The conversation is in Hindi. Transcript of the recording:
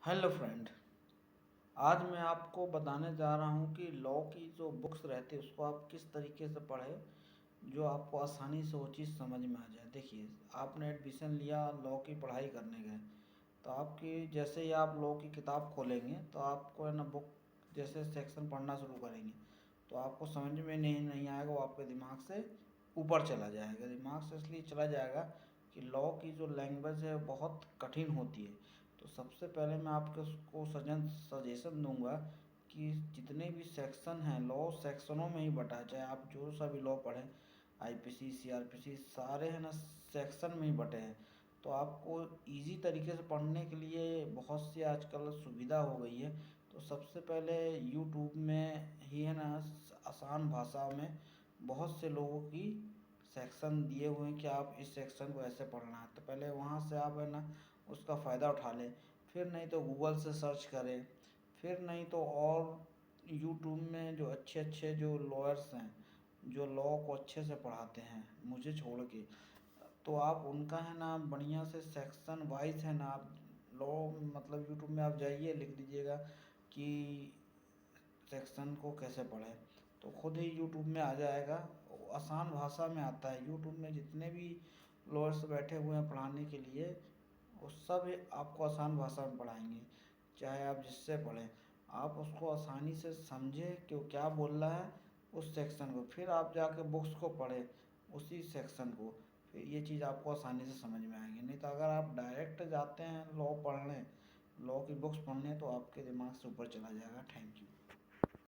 Hello friend. आज मैं आपको बताने जा रहा हूँ कि लॉ की जो बुक्स रहती है उसको आप किस तरीके से पढ़ें जो आपको आसानी से वो चीज़ समझ में आ जाए। देखिए, आपने एडमिशन लिया, लॉ की पढ़ाई करने गए, तो आपकी जैसे ही आप लॉ की किताब खोलेंगे तो आपको है ना बुक जैसे सेक्शन पढ़ना शुरू करेंगे तो आपको समझ में नहीं आएगा, वो आपके दिमाग से ऊपर चला जाएगा। दिमाग से इसलिए चला जाएगा कि लॉ की जो लैंग्वेज है बहुत कठिन होती है। तो सबसे पहले मैं आपको उसको सजेशन दूंगा कि जितने भी सेक्शन हैं, लॉ सेक्शनों में ही बटा है। चाहे आप जो सा भी लॉ पढ़ें, आईपीसी, सीआरपीसी, सारे है ना सेक्शन में ही बटे हैं। तो आपको इजी तरीके से पढ़ने के लिए बहुत सी आजकल सुविधा हो गई है। तो सबसे पहले यूट्यूब में ही है ना आसान भाषा में बहुत से लोगों की सेक्शन दिए हुए हैं कि आप इस सेक्शन को ऐसे पढ़ना है, तो पहले वहाँ से आप है ना उसका फ़ायदा उठा लें। फिर नहीं तो गूगल से सर्च करें, फिर नहीं तो और यूट्यूब में जो अच्छे अच्छे जो लॉयर्स हैं, जो लॉ को अच्छे से पढ़ाते हैं मुझे छोड़ के, तो आप उनका है ना बढ़िया से सेक्शन वाइज है ना आप लॉ मतलब यूट्यूब में आप जाइए, लिख दीजिएगा कि सेक्शन को कैसे पढ़ें, तो खुद ही यूट्यूब में आ जाएगा। आसान भाषा में आता है। यूट्यूब में जितने भी लॉयर्स बैठे हुए हैं पढ़ाने के लिए, वो सब आपको आसान भाषा में पढ़ाएंगे। चाहे आप जिससे पढ़ें, आप उसको आसानी से समझें कि वो क्या बोल रहा है उस सेक्शन को, फिर आप जाके बुक्स को पढ़ें उसी सेक्शन को, फिर ये चीज़ आपको आसानी से समझ में आएगी। नहीं तो अगर आप डायरेक्ट जाते हैं लॉ पढ़ने, लॉ की बुक्स पढ़ने, तो आपके दिमाग से ऊपर चला जाएगा। Thank you.